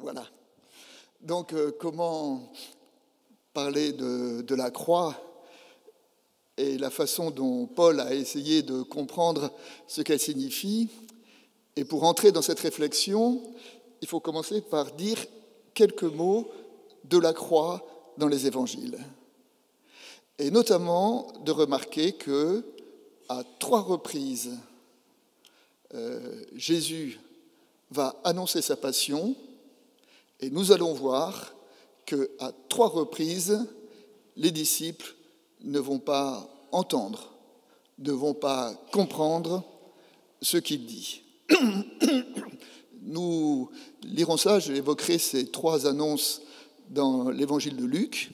Voilà. Donc, comment parler de la croix et la façon dont Paul a essayé de comprendre ce qu'elle signifie. Et pour entrer dans cette réflexion, il faut commencer par dire quelques mots de la croix dans les évangiles. Et notamment de remarquer que, à 3 reprises, Jésus va annoncer sa passion, et nous allons voir qu'à 3 reprises, les disciples ne vont pas entendre, ne vont pas comprendre ce qu'il dit. Nous lirons ça, j'évoquerai ces 3 annonces dans l'évangile de Luc,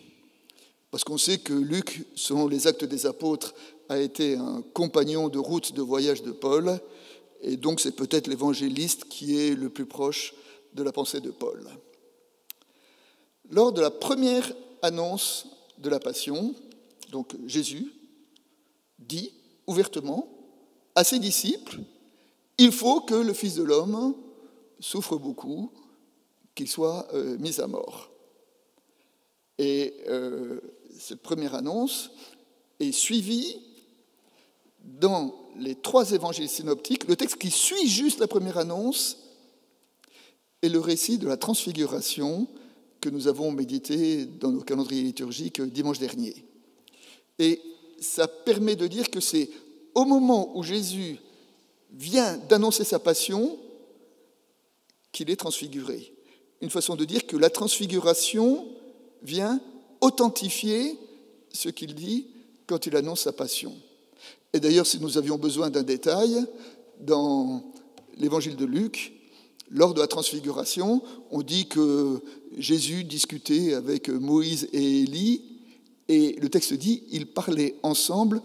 parce qu'on sait que Luc, selon les Actes des Apôtres, a été un compagnon de route de voyage de Paul, et donc c'est peut-être l'évangéliste qui est le plus proche de la pensée de Paul. Lors de la première annonce de la Passion, donc Jésus dit ouvertement à ses disciples: il faut que le Fils de l'homme souffre beaucoup, qu'il soit mis à mort. Et cette première annonce est suivie dans les 3 évangiles synoptiques. Le texte qui suit juste la première annonce est le récit de la transfiguration que nous avons médité dans nos calendriers liturgiques dimanche dernier. Et ça permet de dire que c'est au moment où Jésus vient d'annoncer sa passion qu'il est transfiguré. Une façon de dire que la transfiguration vient authentifier ce qu'il dit quand il annonce sa passion. Et d'ailleurs, si nous avions besoin d'un détail, dans l'évangile de Luc, lors de la transfiguration, on dit que Jésus discutait avec Moïse et Élie, et le texte dit ils parlaient ensemble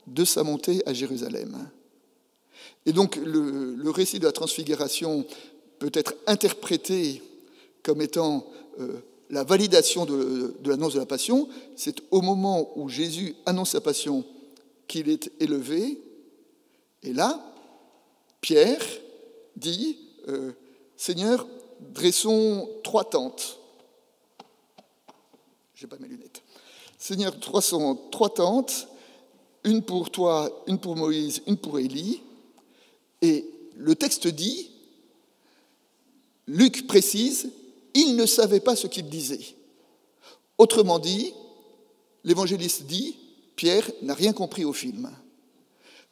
de sa montée à Jérusalem. Et donc le récit de la transfiguration peut être interprété comme étant la validation de l'annonce de la passion. C'est au moment où Jésus annonce sa passion qu'il est élevé. Et là, Pierre dit Seigneur, dressons 3 tentes. Je n'ai pas mes lunettes. Seigneur, dressons 3 tentes, une pour toi, une pour Moïse, une pour Élie. Et le texte dit, Luc précise, il ne savait pas ce qu'il disait. Autrement dit, l'évangéliste dit, Pierre n'a rien compris au film.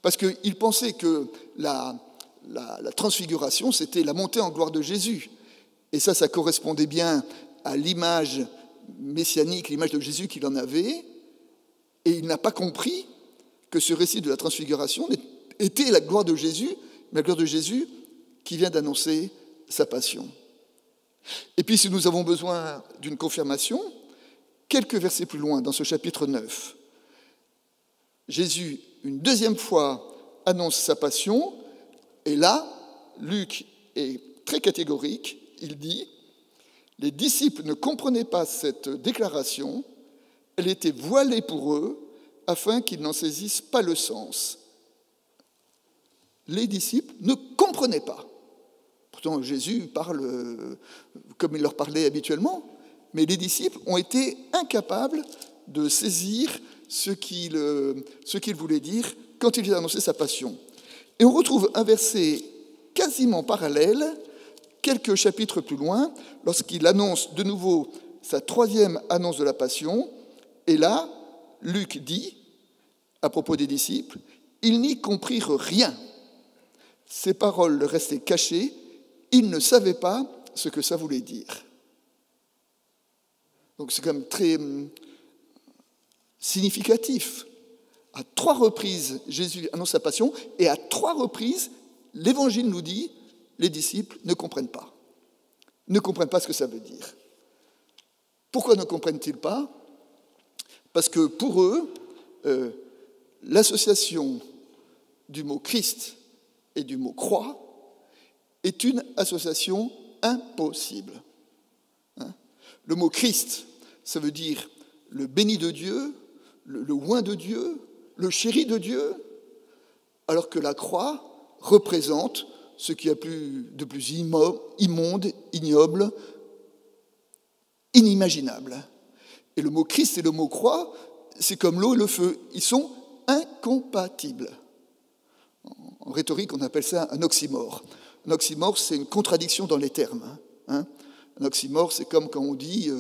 Parce qu'il pensait que la transfiguration, c'était la montée en gloire de Jésus. Et ça correspondait bien à l'image messianique, l'image de Jésus qu'il en avait. Et il n'a pas compris que ce récit de la transfiguration était la gloire de Jésus, mais la gloire de Jésus qui vient d'annoncer sa passion. Et puis, si nous avons besoin d'une confirmation, quelques versets plus loin, dans ce chapitre 9, Jésus, une 2e fois, annonce sa passion, et là, Luc est très catégorique, il dit « Les disciples ne comprenaient pas cette déclaration, elle était voilée pour eux, afin qu'ils n'en saisissent pas le sens. » Les disciples ne comprenaient pas. Pourtant, Jésus parle comme il leur parlait habituellement, mais les disciples ont été incapables de saisir ce qu'il voulait dire quand il a annoncé sa passion. Et on retrouve un verset quasiment parallèle, quelques chapitres plus loin, lorsqu'il annonce de nouveau sa 3e annonce de la passion. Et là, Luc dit, à propos des disciples, « Ils n'y comprirent rien. Ces paroles leur restaient cachées. Ils ne savaient pas ce que ça voulait dire. » Donc c'est quand même très significatif. À 3 reprises, Jésus annonce sa passion, et à 3 reprises, l'Évangile nous dit, les disciples ne comprennent pas. Ne comprennent pas ce que ça veut dire. Pourquoi ne comprennent-ils pas ? Parce que pour eux, l'association du mot Christ et du mot croix est une association impossible. Le mot Christ, ça veut dire le béni de Dieu, le oint de Dieu, le chéri de Dieu, alors que la croix représente ce qu'il y a de plus immonde, ignoble, inimaginable. Et le mot Christ et le mot croix, c'est comme l'eau et le feu. Ils sont incompatibles. En rhétorique, on appelle ça un oxymore. Un oxymore, c'est une contradiction dans les termes. Un oxymore, c'est comme quand on dit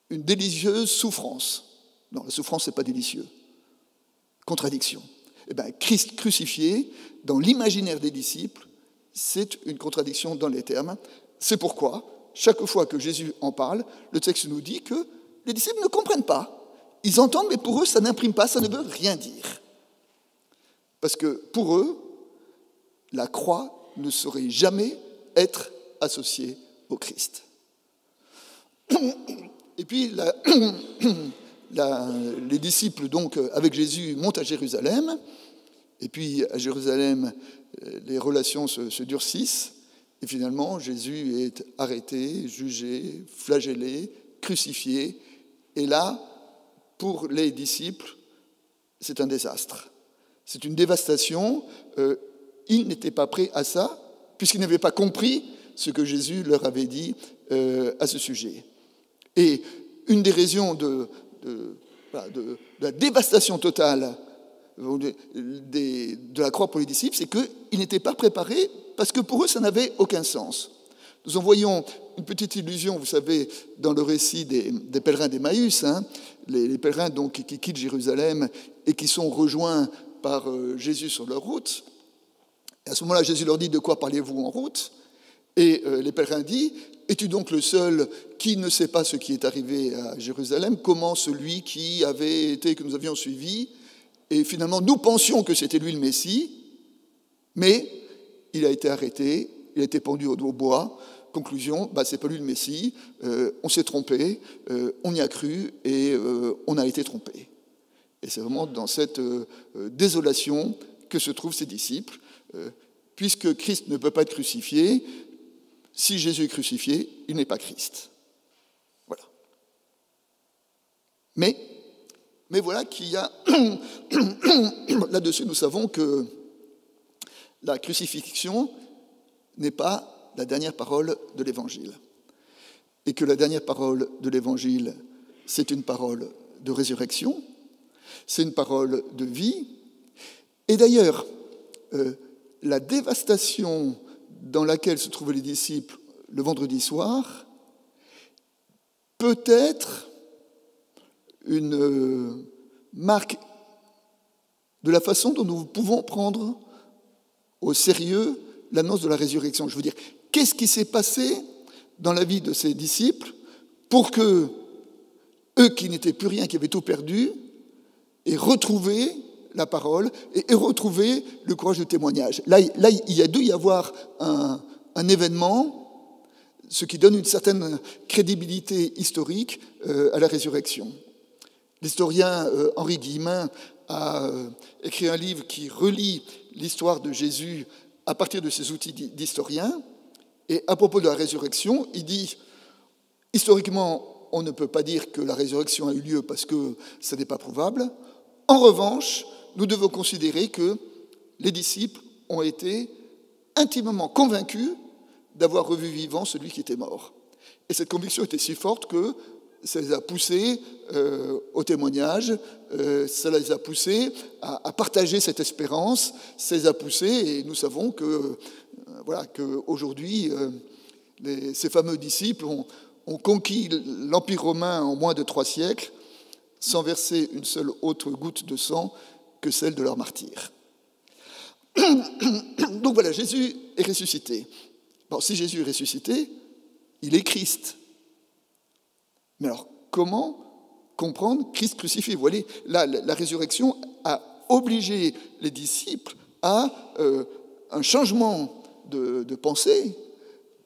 une délicieuse souffrance. Non, la souffrance, c'est pas délicieux. Contradiction. Eh bien, Christ crucifié, dans l'imaginaire des disciples, c'est une contradiction dans les termes. C'est pourquoi, chaque fois que Jésus en parle, le texte nous dit que les disciples ne comprennent pas. Ils entendent, mais pour eux, ça n'imprime pas, ça ne veut rien dire. Parce que pour eux, la croix ne saurait jamais être associée au Christ. Et puis, les disciples, donc, avec Jésus, montent à Jérusalem. Et puis, à Jérusalem, les relations se durcissent. Et finalement, Jésus est arrêté, jugé, flagellé, crucifié. Et là, pour les disciples, c'est un désastre. C'est une dévastation. Ils n'étaient pas prêts à ça, puisqu'ils n'avaient pas compris ce que Jésus leur avait dit à ce sujet. Et une des raisons de la dévastation totale de la croix pour les disciples, c'est qu'ils n'étaient pas préparés, parce que pour eux, ça n'avait aucun sens. Nous en voyons une petite illusion, vous savez, dans le récit des pèlerins d'Emmaüs, les pèlerins donc, qui quittent Jérusalem et qui sont rejoints par Jésus sur leur route. Et à ce moment-là, Jésus leur dit « De quoi parlez-vous en route ?» Et les pèlerins disent « Es-tu donc le seul qui ne sait pas ce qui est arrivé à Jérusalem? Comment celui qui avait été, que nous avions suivi, et finalement nous pensions que c'était lui le Messie, mais il a été arrêté, il a été pendu au bois. Conclusion, c'est pas lui le Messie, on s'est trompé, on y a cru et on a été trompé. » Et c'est vraiment dans cette désolation que se trouvent ses disciples. Puisque Christ ne peut pas être crucifié, si Jésus est crucifié, il n'est pas Christ. Voilà. Mais voilà qu'il y a... Là-dessus, nous savons que la crucifixion n'est pas la dernière parole de l'Évangile. Et que la dernière parole de l'Évangile, c'est une parole de résurrection, c'est une parole de vie. Et d'ailleurs, la dévastation dans laquelle se trouvaient les disciples le vendredi soir peut être une marque de la façon dont nous pouvons prendre au sérieux l'annonce de la résurrection. Je veux dire, qu'est-ce qui s'est passé dans la vie de ces disciples pour que eux qui n'étaient plus rien, qui avaient tout perdu, aient retrouvé la parole et retrouver le courage de témoignage. Là, il a dû y avoir un événement, ce qui donne une certaine crédibilité historique à la résurrection. L'historien Henri Guillemin a écrit un livre qui relie l'histoire de Jésus à partir de ses outils d'historien. Et à propos de la résurrection, il dit, historiquement, on ne peut pas dire que la résurrection a eu lieu parce que ça n'est pas prouvable. En revanche, nous devons considérer que les disciples ont été intimement convaincus d'avoir revu vivant celui qui était mort. Et cette conviction était si forte que ça les a poussés au témoignage, ça les a poussés à partager cette espérance, ça les a poussés, et nous savons qu'aujourd'hui, ces fameux disciples ont conquis l'Empire romain en moins de 3 siècles, sans verser une seule autre goutte de sang que celle de leur martyr. Donc voilà, Jésus est ressuscité. Bon, si Jésus est ressuscité, il est Christ. Mais alors, comment comprendre Christ crucifié? Vous voyez, là, la résurrection a obligé les disciples à un changement de pensée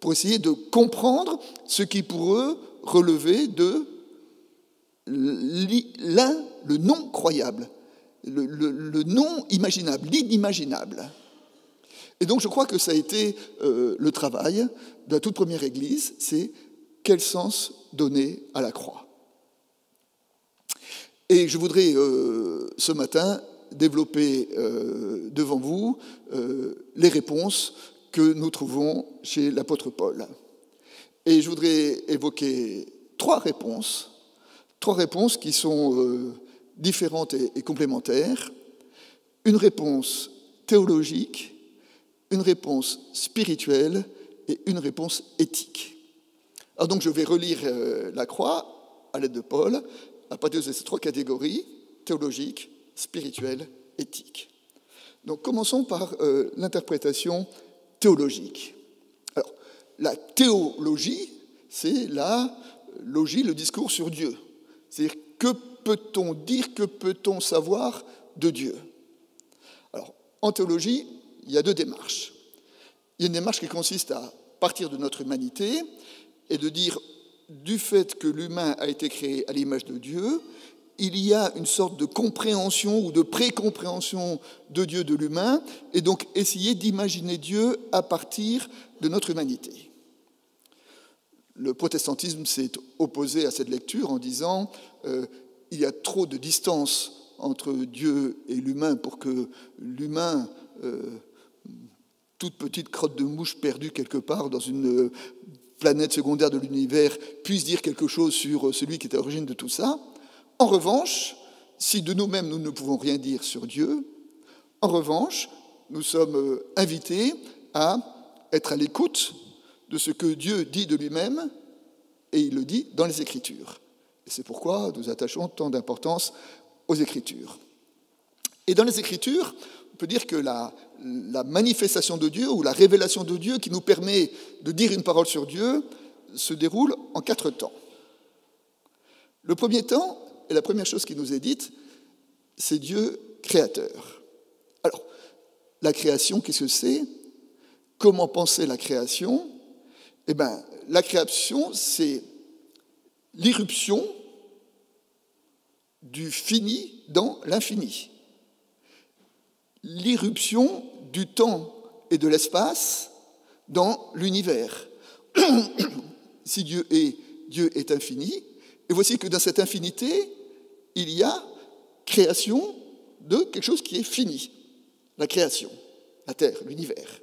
pour essayer de comprendre ce qui pour eux relevait de le non croyable, le non imaginable, l'inimaginable. Et donc je crois que ça a été le travail de la toute première Église, c'est quel sens donner à la croix. Et je voudrais ce matin développer devant vous les réponses que nous trouvons chez l'apôtre Paul. Et je voudrais évoquer trois réponses qui sont différentes et complémentaires. Une réponse théologique, une réponse spirituelle et une réponse éthique. Alors donc je vais relire la croix à l'aide de Paul à partir de ces trois catégories, théologique, spirituelle, éthique. Donc commençons par l'interprétation théologique. Alors, la théologie, c'est la logie, le discours sur Dieu. C'est-à-dire, que peut-on dire, que peut-on savoir de Dieu? Alors, en théologie, il y a deux démarches. Il y a une démarche qui consiste à partir de notre humanité et de dire, du fait que l'humain a été créé à l'image de Dieu, il y a une sorte de compréhension ou de précompréhension de Dieu, de l'humain, et donc essayer d'imaginer Dieu à partir de notre humanité. Le protestantisme s'est opposé à cette lecture en disant il y a trop de distance entre Dieu et l'humain pour que l'humain, toute petite crotte de mouche perdue quelque part dans une planète secondaire de l'univers, puisse dire quelque chose sur celui qui est à l'origine de tout ça. En revanche, si de nous-mêmes nous ne pouvons rien dire sur Dieu, en revanche, nous sommes invités à être à l'écoute de ce que Dieu dit de lui-même, et il le dit dans les Écritures. Et c'est pourquoi nous attachons tant d'importance aux Écritures. Et dans les Écritures, on peut dire que la manifestation de Dieu ou la révélation de Dieu qui nous permet de dire une parole sur Dieu se déroule en 4 temps. Le premier temps, et la première chose qui nous est dite, c'est Dieu créateur. Alors, la création, qu'est-ce que c'est? Comment penser la création? Eh bien, la création, c'est l'irruption du fini dans l'infini. L'irruption du temps et de l'espace dans l'univers. Si Dieu est infini, et voici que dans cette infinité, il y a création de quelque chose qui est fini. La création, la Terre, l'univers.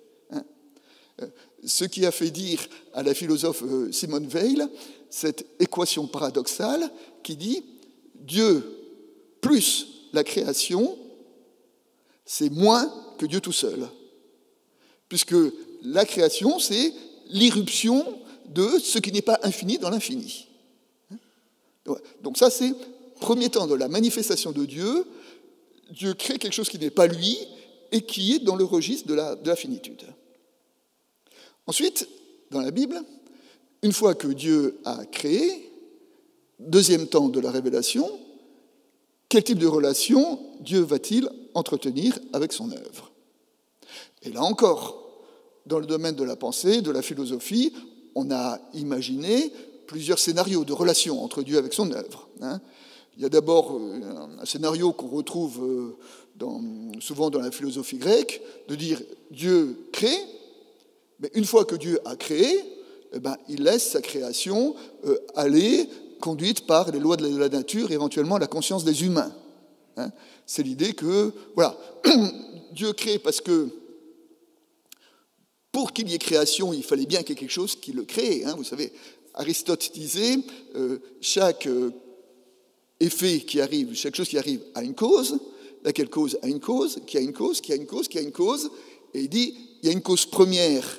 Ce qui a fait dire à la philosophe Simone Weil cette équation paradoxale qui dit Dieu plus la création, c'est moins que Dieu tout seul. Puisque la création, c'est l'irruption de ce qui n'est pas infini dans l'infini. Donc ça, c'est le premier temps de la manifestation de Dieu. Dieu crée quelque chose qui n'est pas lui et qui est dans le registre de la finitude. Ensuite, dans la Bible, une fois que Dieu a créé, deuxième temps de la révélation, quel type de relation Dieu va-t-il entretenir avec son œuvre? Et là encore, dans le domaine de la pensée, de la philosophie, on a imaginé plusieurs scénarios de relations entre Dieu avec son œuvre. Il y a d'abord un scénario qu'on retrouve souvent dans la philosophie grecque, de dire Dieu crée, mais une fois que Dieu a créé, il laisse sa création aller, conduite par les lois de la nature, éventuellement la conscience des humains. C'est l'idée que, voilà, Dieu crée parce que pour qu'il y ait création, il fallait bien qu'il y ait quelque chose qui le crée. Vous savez, Aristote disait chaque effet qui arrive, chaque chose qui arrive a une cause, laquelle cause a une cause, qui a une cause, qui a une cause, qui a une cause, et il dit il y a une cause première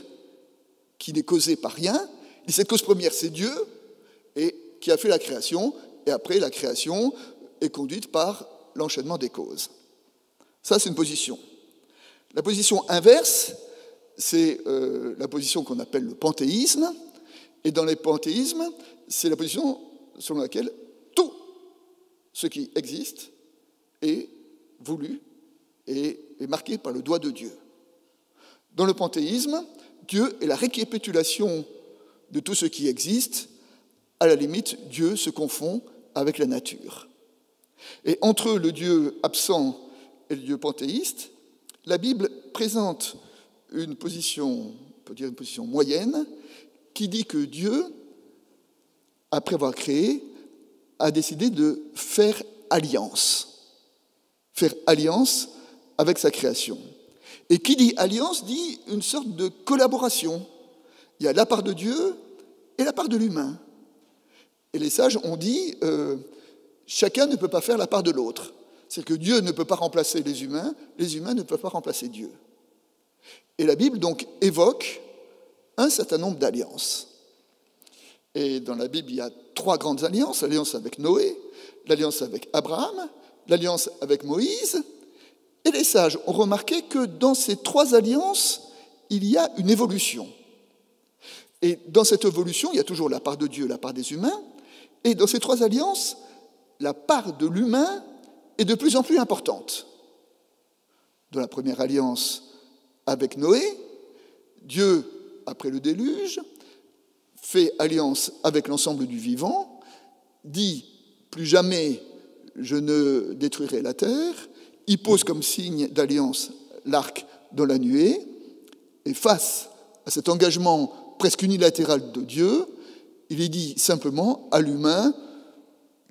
qui n'est causée par rien, et cette cause première c'est Dieu, et qui a fait la création, et après la création est conduite par l'enchaînement des causes. Ça c'est une position. La position inverse, c'est la position qu'on appelle le panthéisme, et dans les panthéismes, c'est la position selon laquelle tout ce qui existe est voulu et est marqué par le doigt de Dieu. Dans le panthéisme, Dieu est la récapitulation de tout ce qui existe. À la limite, Dieu se confond avec la nature. Et entre le Dieu absent et le Dieu panthéiste, la Bible présente une position, on peut dire une position moyenne, qui dit que Dieu, après avoir créé, a décidé de faire alliance avec sa création. Et qui dit alliance dit une sorte de collaboration. Il y a la part de Dieu et la part de l'humain. Et les sages ont dit, chacun ne peut pas faire la part de l'autre. C'est que Dieu ne peut pas remplacer les humains ne peuvent pas remplacer Dieu. Et la Bible donc évoque un certain nombre d'alliances. Et dans la Bible, il y a 3 grandes alliances, l'alliance avec Noé, l'alliance avec Abraham, l'alliance avec Moïse. Et les sages ont remarqué que dans ces 3 alliances, il y a une évolution. Et dans cette évolution, il y a toujours la part de Dieu, la part des humains. Et dans ces 3 alliances, la part de l'humain est de plus en plus importante. Dans la première alliance avec Noé, Dieu, après le déluge, fait alliance avec l'ensemble du vivant, dit « plus jamais je ne détruirai la terre », il pose comme signe d'alliance l'arc dans la nuée, et face à cet engagement presque unilatéral de Dieu, il est dit simplement à l'humain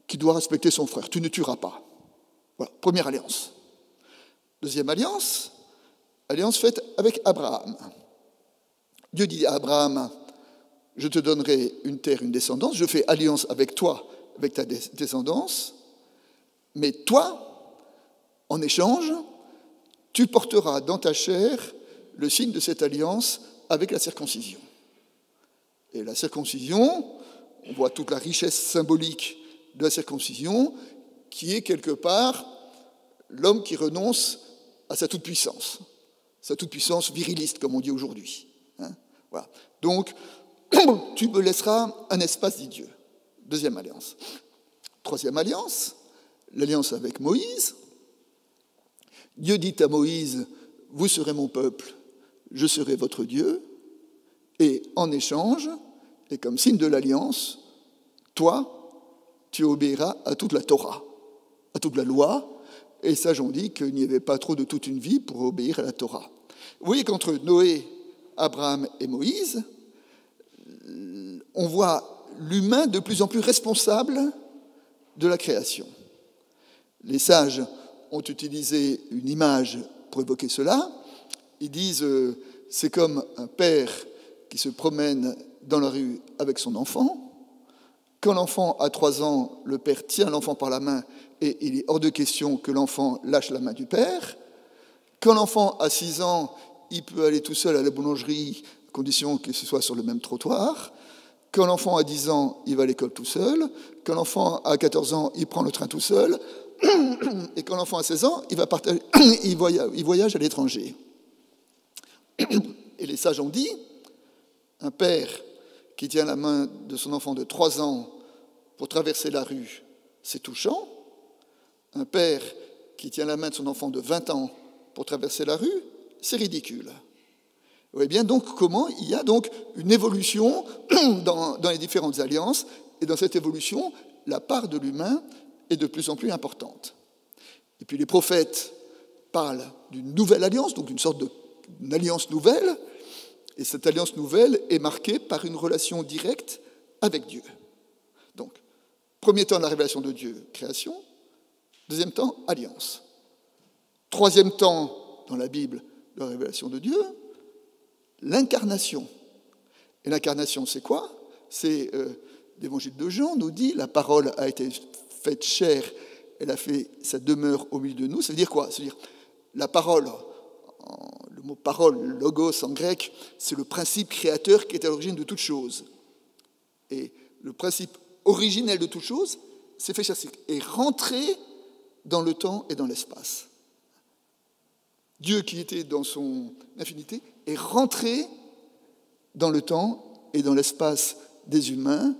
qui doit respecter son frère. Tu ne tueras pas. Voilà, première alliance. Deuxième alliance, alliance faite avec Abraham. Dieu dit à Abraham, je te donnerai une terre, une descendance, je fais alliance avec toi, avec ta descendance, mais toi, en échange, tu porteras dans ta chair le signe de cette alliance avec la circoncision. Et la circoncision, on voit toute la richesse symbolique de la circoncision, qui est quelque part l'homme qui renonce à sa toute-puissance viriliste, comme on dit aujourd'hui. Voilà. Donc, tu me laisseras un espace, dit Dieu. Deuxième alliance. Troisième alliance, l'alliance avec Moïse. Dieu dit à Moïse, vous serez mon peuple, je serai votre Dieu. Et en échange, et comme signe de l'alliance, toi, tu obéiras à toute la Torah, à toute la loi. Et ça, j'en dis qu'il n'y avait pas trop de toute une vie pour obéir à la Torah. Vous voyez qu'entre Noé, Abraham et Moïse, on voit l'humain de plus en plus responsable de la création. Les sages ont utilisé une image pour évoquer cela. Ils disent, c'est comme un père qui se promène dans la rue avec son enfant. Quand l'enfant a 3 ans, le père tient l'enfant par la main et il est hors de question que l'enfant lâche la main du père. Quand l'enfant a 6 ans, il peut aller tout seul à la boulangerie, à condition que ce soit sur le même trottoir. Quand l'enfant a 10 ans, il va à l'école tout seul. Quand l'enfant a 14 ans, il prend le train tout seul. Et quand l'enfant a 16 ans, il voyage à l'étranger. Et les sages ont dit, un père qui tient la main de son enfant de 3 ans pour traverser la rue, c'est touchant. Un père qui tient la main de son enfant de 20 ans pour traverser la rue, c'est ridicule. Vous voyez bien donc comment il y a donc une évolution dans les différentes alliances, et dans cette évolution, la part de l'humain est de plus en plus importante. Et puis les prophètes parlent d'une nouvelle alliance, donc d'une sorte d'une alliance nouvelle, et cette alliance nouvelle est marquée par une relation directe avec Dieu. Donc, premier temps, la révélation de Dieu, création. Deuxième temps, alliance. Troisième temps, dans la Bible, la révélation de Dieu, l'incarnation. Et l'incarnation, c'est quoi? C'est l'évangile de Jean nous dit, la parole a été faite chair, elle a fait sa demeure au milieu de nous. Ça veut dire quoi? C'est-à-dire, la parole, le mot parole, logos en grec, c'est le principe créateur qui est à l'origine de toute chose. Et le principe originel de toute chose, c'est fait chair, est rentré dans le temps et dans l'espace. Dieu qui était dans son infinité est rentré dans le temps et dans l'espace des humains.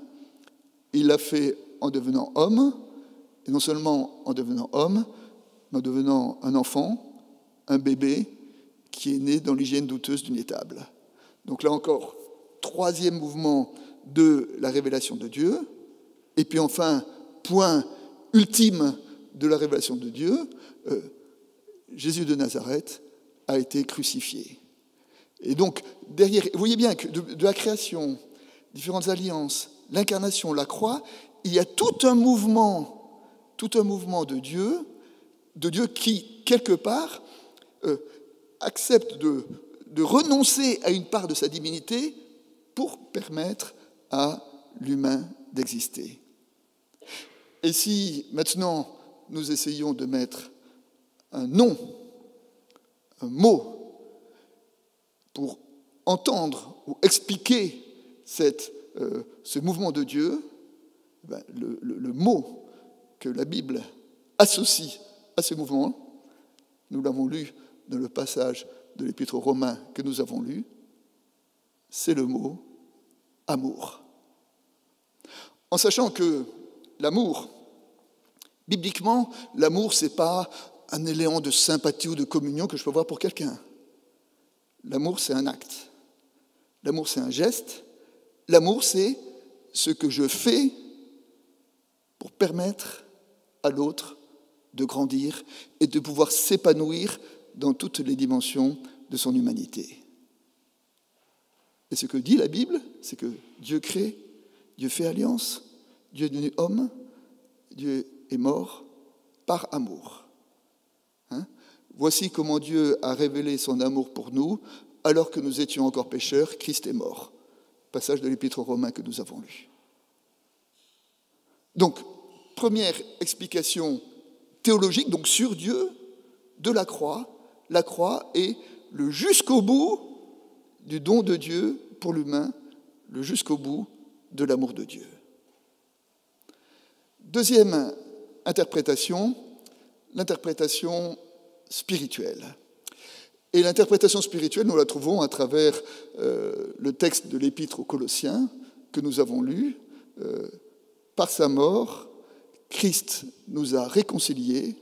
Il l'a fait en devenant homme, et non seulement en devenant homme, mais en devenant un enfant, un bébé qui est né dans l'hygiène douteuse d'une étable. Donc là encore, troisième mouvement de la révélation de Dieu. Et puis enfin, point ultime de la révélation de Dieu, Jésus de Nazareth a été crucifié. Et donc, derrière, vous voyez bien que de la création, différentes alliances, l'incarnation, la croix, il y a tout un mouvement de Dieu qui, quelque part, accepte de renoncer à une part de sa divinité pour permettre à l'humain d'exister. Et si maintenant nous essayons de mettre un nom, un mot, pour entendre ou expliquer ce mouvement de Dieu, le mot que la Bible associe à ce mouvement, nous l'avons lu dans le passage de l'Épître aux Romains que nous avons lu, c'est le mot amour. En sachant que l'amour, bibliquement, l'amour, ce n'est pas un élément de sympathie ou de communion que je peux avoir pour quelqu'un. L'amour, c'est un acte. L'amour, c'est un geste. L'amour, c'est ce que je fais pour permettre à l'autre de grandir et de pouvoir s'épanouir dans toutes les dimensions de son humanité. Et ce que dit la Bible, c'est que Dieu crée, Dieu fait alliance, Dieu est devenu homme, Dieu est mort par amour. Voici comment Dieu a révélé son amour pour nous, alors que nous étions encore pécheurs, Christ est mort. Passage de l'Épître aux Romains que nous avons lu. Donc, première explication théologique, donc sur Dieu, de la croix. La croix est le jusqu'au bout du don de Dieu pour l'humain, le jusqu'au bout de l'amour de Dieu. Deuxième interprétation, l'interprétation spirituelle. Et l'interprétation spirituelle, nous la trouvons à travers le texte de l'Épître aux Colossiens que nous avons lu. Par sa mort, Christ nous a réconciliés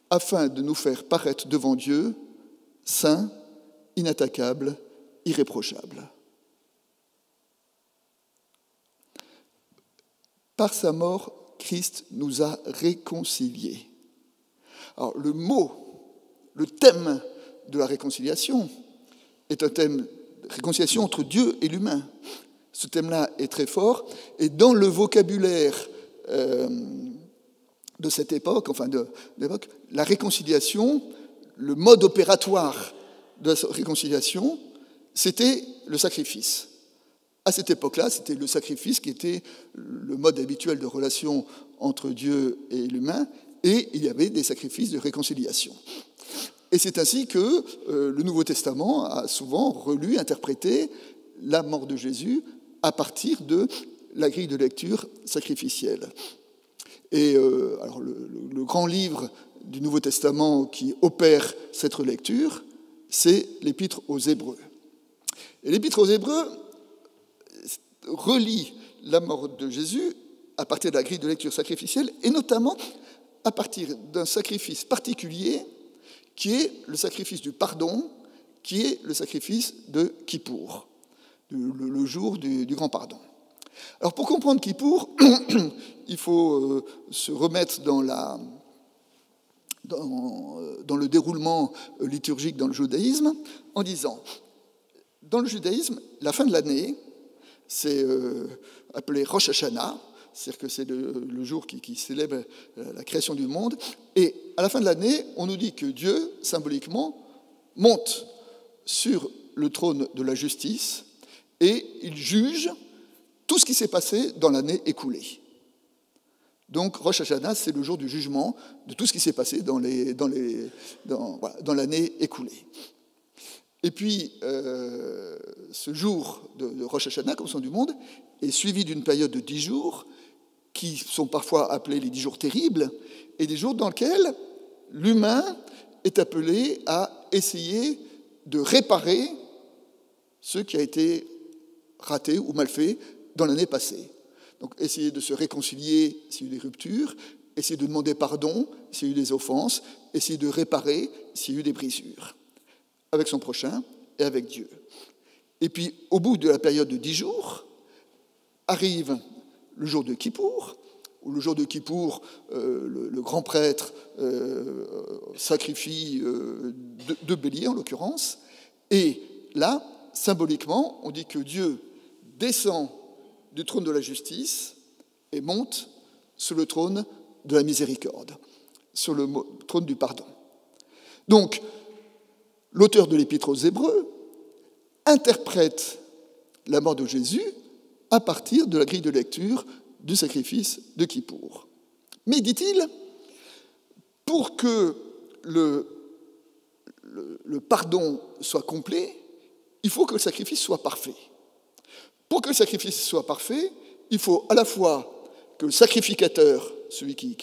afin de nous faire paraître devant Dieu saints, inattaquables, irréprochables. Par sa mort, Christ nous a réconciliés. Alors, le thème de la réconciliation est un thème de réconciliation entre Dieu et l'humain. Ce thème-là est très fort, et dans le vocabulaire de cette époque, la réconciliation, le mode opératoire de la réconciliation, c'était le sacrifice. À cette époque-là, c'était le sacrifice qui était le mode habituel de relation entre Dieu et l'humain, et il y avait des sacrifices de réconciliation. Et c'est ainsi que le Nouveau Testament a souvent relu, interprété la mort de Jésus à partir de la grille de lecture sacrificielle. Et alors le grand livre du Nouveau Testament qui opère cette relecture, c'est l'Épître aux Hébreux. Et l'Épître aux Hébreux relie la mort de Jésus à partir de la grille de lecture sacrificielle, et notamment à partir d'un sacrifice particulier qui est le sacrifice du pardon, qui est le sacrifice de Kippour, le jour du grand pardon. Alors pour comprendre Kippour, il faut se remettre dans le déroulement liturgique dans le judaïsme, en disant, dans le judaïsme, la fin de l'année, c'est appelé Rosh Hashanah, c'est-à-dire que c'est le jour qui célèbre la création du monde, et à la fin de l'année, on nous dit que Dieu, symboliquement, monte sur le trône de la justice et il juge tout ce qui s'est passé dans l'année écoulée. Donc Rosh Hashanah, c'est le jour du jugement de tout ce qui s'est passé dans l'année écoulée. Et puis, ce jour de Rosh Hashanah, comme son du monde, est suivi d'une période de 10 jours, qui sont parfois appelés les 10 jours terribles, et des jours dans lesquels l'humain est appelé à essayer de réparer ce qui a été raté ou mal fait dans l'année passée. Donc, essayer de se réconcilier s'il y a eu des ruptures, essayer de demander pardon s'il y a eu des offenses, essayer de réparer s'il y a eu des brisures, avec son prochain et avec Dieu. Et puis, au bout de la période de 10 jours, arrive le jour de Kippour, où le jour de Kippour, le grand prêtre sacrifie deux béliers, en l'occurrence, et là, symboliquement, on dit que Dieu descend du trône de la justice et monte sur le trône de la miséricorde, sur le trône du pardon. Donc, l'auteur de l'Épître aux Hébreux interprète la mort de Jésus à partir de la grille de lecture du sacrifice de Kippour. Mais, dit-il, pour que le pardon soit complet, il faut que le sacrifice soit parfait. Pour que le sacrifice soit parfait, il faut à la fois que le sacrificateur, celui qui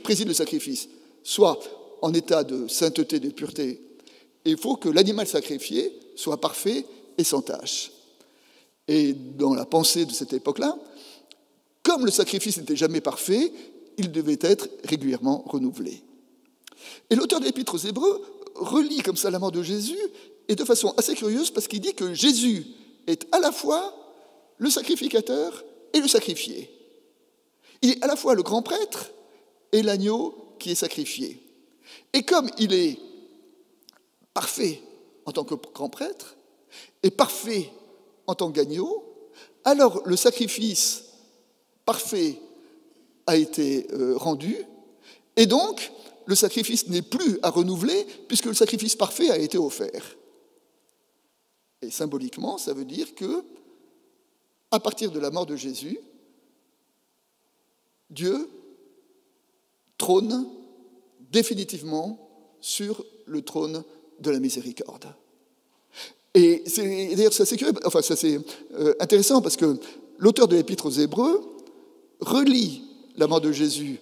préside le sacrifice, soit en état de sainteté, de pureté, et il faut que l'animal sacrifié soit parfait et sans tache. Et dans la pensée de cette époque-là, comme le sacrifice n'était jamais parfait, il devait être régulièrement renouvelé. Et l'auteur de l'Épître aux Hébreux relie comme ça la mort de Jésus, et de façon assez curieuse, parce qu'il dit que Jésus est à la fois le sacrificateur et le sacrifié. Il est à la fois le grand prêtre et l'agneau qui est sacrifié. Et comme il est parfait en tant que grand prêtre et parfait en tant qu'agneau, alors le sacrifice parfait a été rendu, et donc le sacrifice n'est plus à renouveler puisque le sacrifice parfait a été offert. Et symboliquement, ça veut dire que, à partir de la mort de Jésus, Dieu trône définitivement sur le trône de la miséricorde. Et d'ailleurs, ça c'est curieux, enfin ça c'est intéressant parce que l'auteur de l'Épître aux Hébreux relie la mort de Jésus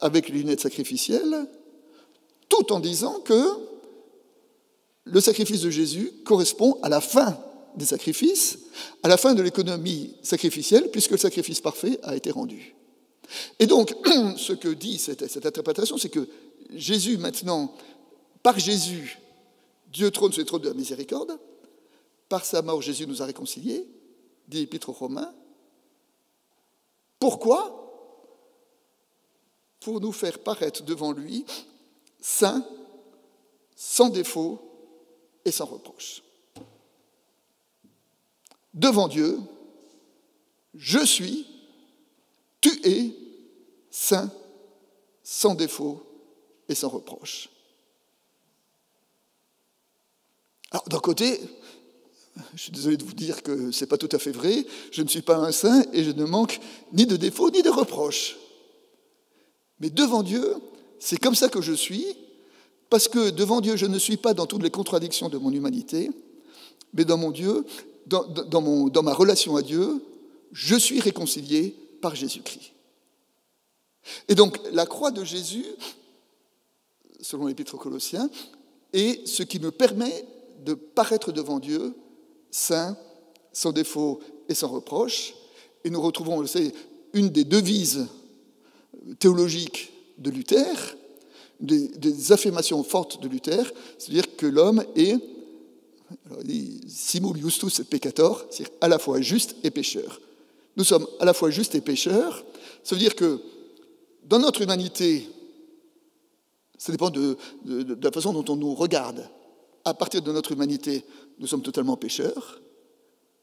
avec les lunettes sacrificielles, tout en disant que le sacrifice de Jésus correspond à la fin des sacrifices, à la fin de l'économie sacrificielle, puisque le sacrifice parfait a été rendu. Et donc, ce que dit cette interprétation, c'est que Jésus, maintenant, par Jésus, Dieu trône sur le trône de la miséricorde. Par sa mort, Jésus nous a réconciliés, dit l'Épître aux Romains. Pourquoi ? Pour nous faire paraître devant lui saints, sans défaut et sans reproche. Devant Dieu, je suis, tu es saint, sans défaut et sans reproche. Alors, d'un côté, je suis désolé de vous dire que ce n'est pas tout à fait vrai, je ne suis pas un saint et je ne manque ni de défauts ni de reproches. Mais devant Dieu, c'est comme ça que je suis, parce que devant Dieu, je ne suis pas dans toutes les contradictions de mon humanité, mais dans mon Dieu, dans ma relation à Dieu, je suis réconcilié par Jésus-Christ. Et donc, la croix de Jésus, selon l'Épître aux Colossiens, est ce qui me permet de paraître devant Dieu saint, sans défaut et sans reproche. Et nous retrouvons, on le sait, une des devises théologiques de Luther, des affirmations fortes de Luther, c'est-à-dire que l'homme est, alors il dit, simul justus et peccator, c'est-à-dire à la fois juste et pécheur. Nous sommes à la fois justes et pécheurs, ça veut dire que dans notre humanité, ça dépend de la façon dont on nous regarde. À partir de notre humanité, nous sommes totalement pécheurs,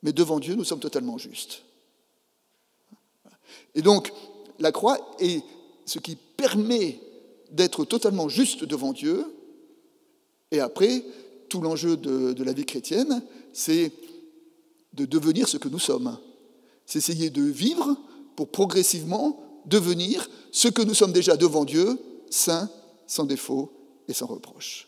mais devant Dieu, nous sommes totalement justes. Et donc, la croix est ce qui permet d'être totalement juste devant Dieu. Et après, tout l'enjeu de la vie chrétienne, c'est de devenir ce que nous sommes. C'est essayer de vivre pour progressivement devenir ce que nous sommes déjà devant Dieu, saints, sans défaut et sans reproche.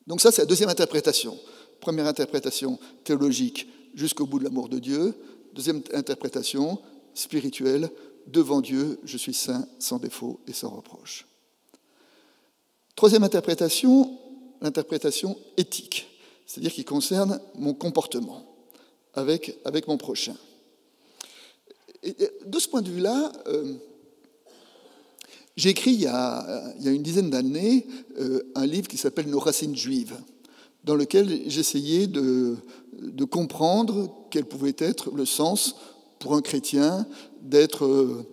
Donc ça, c'est la deuxième interprétation. Première interprétation théologique, jusqu'au bout de l'amour de Dieu. Deuxième interprétation spirituelle, devant Dieu, je suis saint, sans défaut et sans reproche. Troisième interprétation, l'interprétation éthique, c'est-à-dire qui concerne mon comportement avec mon prochain. Et de ce point de vue-là, j'ai écrit il y a une dizaine d'années un livre qui s'appelle « Nos racines juives », dans lequel j'essayais de comprendre quel pouvait être le sens pour un chrétien d'être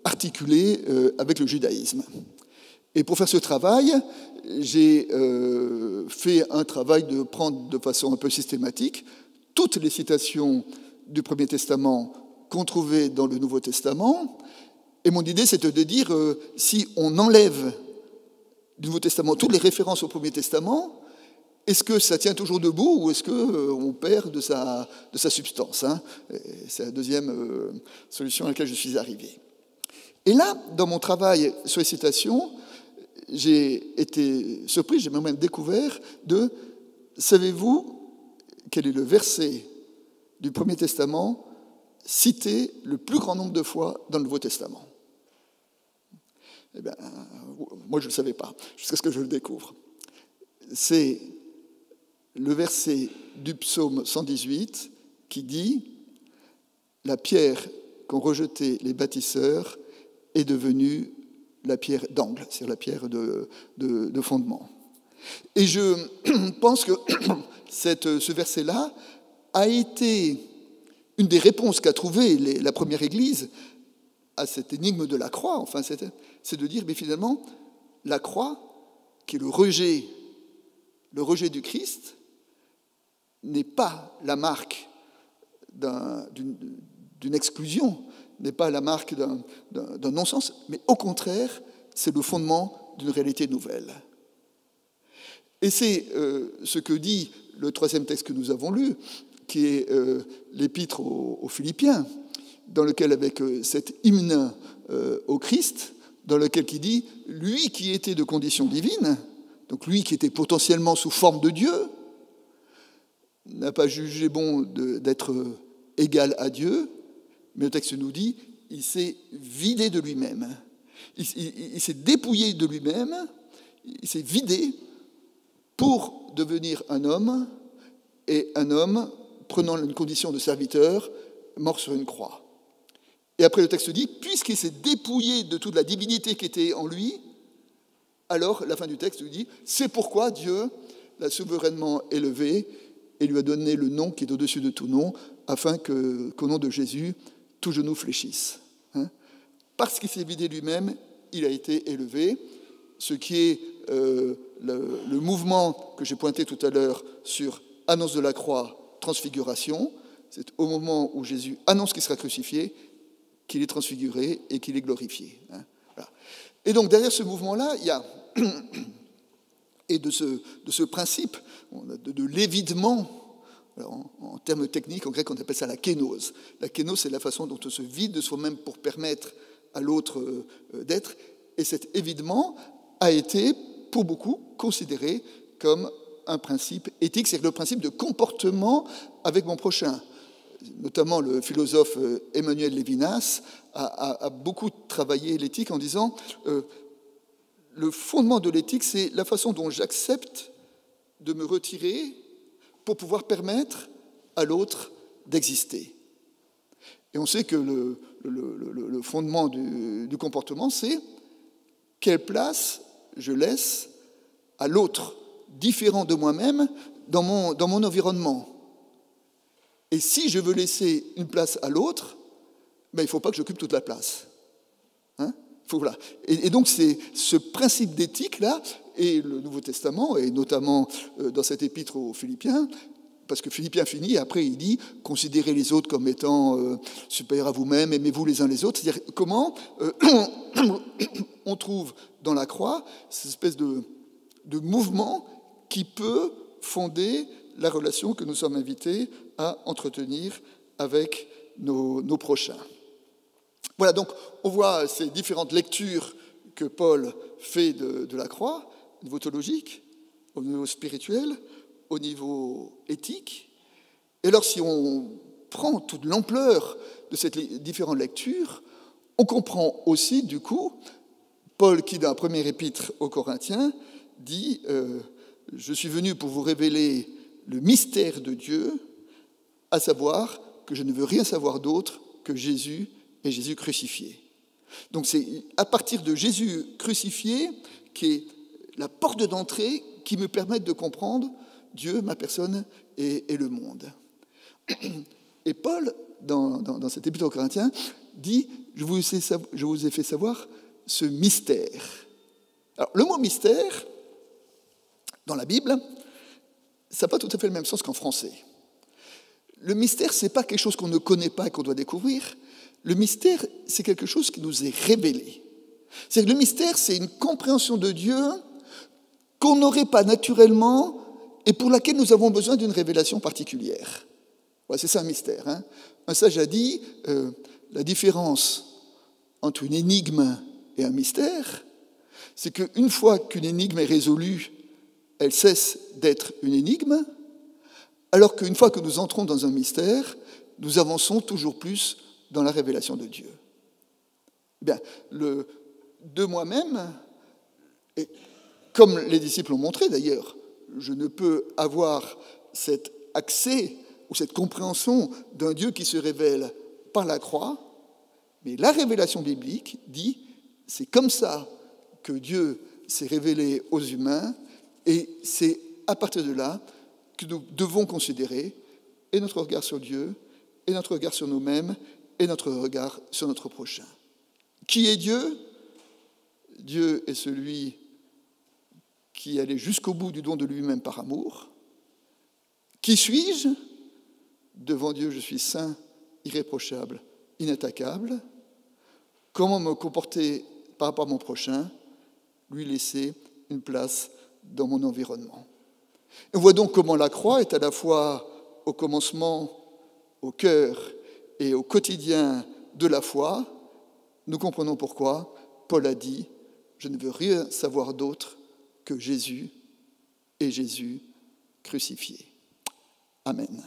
articulé avec le judaïsme. Et pour faire ce travail, j'ai fait un travail de prendre de façon un peu systématique toutes les citations du Premier Testament qu'on trouvait dans le Nouveau Testament. Et mon idée, c'était de dire, si on enlève du Nouveau Testament toutes les références au Premier Testament, est-ce que ça tient toujours debout ou est-ce qu'on perd de sa substance, hein? C'est la deuxième solution à laquelle je suis arrivé. Et là, dans mon travail sur les citations, j'ai été surpris, j'ai même découvert de « Savez-vous quel est le verset du Premier Testament cité le plus grand nombre de fois dans le Nouveau Testament ?» Eh bien, moi je ne le savais pas, jusqu'à ce que je le découvre. C'est le verset du psaume 118 qui dit « La pierre qu'ont rejetée les bâtisseurs est devenue la pierre d'angle, c'est-à-dire la pierre de fondement. » Et je pense que ce verset-là a été une des réponses qu'a trouvée la première Église à cette énigme de la croix. Enfin, c'est de dire, mais finalement, la croix, qui est le rejet du Christ, n'est pas la marque d'une exclusion, n'est pas la marque d'un non-sens, mais au contraire, c'est le fondement d'une réalité nouvelle. Et c'est ce que dit le troisième texte que nous avons lu, qui est l'épître aux Philippiens, dans lequel, avec cet hymne au Christ, dans lequel il dit « Lui qui était de condition divine », donc lui qui était potentiellement sous forme de Dieu, n'a pas jugé bon d'être égal à Dieu, mais le texte nous dit « Il s'est vidé de lui-même ». Il s'est dépouillé de lui-même, il s'est vidé pour devenir un homme, et un homme prenant une condition de serviteur, mort sur une croix. Et après le texte dit, puisqu'il s'est dépouillé de toute la divinité qui était en lui, alors la fin du texte dit, c'est pourquoi Dieu l'a souverainement élevé et lui a donné le nom qui est au-dessus de tout nom, afin qu'au nom de Jésus, tout genou fléchisse. Parce qu'il s'est vidé lui-même, il a été élevé, ce qui est le mouvement que j'ai pointé tout à l'heure sur annonce de la croix, transfiguration. C'est au moment où Jésus annonce qu'il sera crucifié, qu'il est transfiguré et qu'il est glorifié. Voilà. Et donc derrière ce mouvement-là, il y a, et de ce principe de l'évidement, en termes techniques, en grec on appelle ça la kénose. La kénose, c'est la façon dont on se vide de soi-même pour permettre à l'autre d'être. Et cet évidement a été, pour beaucoup, considéré comme un principe éthique, c'est le principe de comportement avec mon prochain. Notamment le philosophe Emmanuel Lévinas a beaucoup travaillé l'éthique en disant le fondement de l'éthique, c'est la façon dont j'accepte de me retirer pour pouvoir permettre à l'autre d'exister. Et on sait que le fondement du comportement, c'est quelle place je laisse à l'autre différent de moi-même dans mon environnement. Et si je veux laisser une place à l'autre, ben, il ne faut pas que j'occupe toute la place. Voilà. Et donc c'est ce principe d'éthique-là, et le Nouveau Testament, et notamment dans cet épître aux Philippiens, parce que Philippiens finit, et après il dit « Considérez les autres comme étant supérieurs à vous-même, aimez-vous les uns les autres ». C'est-à-dire comment on trouve dans la croix cette espèce de mouvement qui peut fonder la relation que nous sommes invités à entretenir avec nos prochains. Voilà, donc on voit ces différentes lectures que Paul fait de la croix, au niveau théologique, au niveau spirituel, au niveau éthique. Et alors si on prend toute l'ampleur de ces différentes lectures, on comprend aussi, du coup, Paul qui, dans la première épître aux Corinthiens, dit « Je suis venu pour vous révéler le mystère de Dieu, à savoir que je ne veux rien savoir d'autre que Jésus et Jésus crucifié. » Donc c'est à partir de Jésus crucifié qui est la porte d'entrée qui me permet de comprendre Dieu, ma personne et le monde. Et Paul, dans cet épître aux Corinthiens, dit « Je vous ai fait savoir ce mystère. » Alors le mot mystère, dans la Bible, ça n'a pas tout à fait le même sens qu'en français. Le mystère, ce n'est pas quelque chose qu'on ne connaît pas et qu'on doit découvrir. Le mystère, c'est quelque chose qui nous est révélé. C'est-à-dire que le mystère, c'est une compréhension de Dieu qu'on n'aurait pas naturellement et pour laquelle nous avons besoin d'une révélation particulière. Ouais, c'est ça un mystère. Hein. Un sage a dit, la différence entre une énigme et un mystère, c'est qu'une fois qu'une énigme est résolue, elle cesse d'être une énigme, alors qu'une fois que nous entrons dans un mystère, nous avançons toujours plus dans la révélation de Dieu. Eh bien, de moi-même, et comme les disciples l'ont montré d'ailleurs, je ne peux avoir cet accès ou cette compréhension d'un Dieu qui se révèle par la croix, mais la révélation biblique dit, c'est comme ça que Dieu s'est révélé aux humains, et c'est à partir de là que nous devons considérer et notre regard sur Dieu, et notre regard sur nous-mêmes, et notre regard sur notre prochain. Qui est Dieu ? Dieu est celui qui allait jusqu'au bout du don de lui-même par amour. Qui suis-je ? Devant Dieu, je suis saint, irréprochable, inattaquable. Comment me comporter par rapport à mon prochain ? Lui laisser une place dans mon environnement. Et on voit donc comment la croix est à la fois au commencement, au cœur et au quotidien de la foi. Nous comprenons pourquoi Paul a dit « Je ne veux rien savoir d'autre que Jésus et Jésus crucifié. » Amen.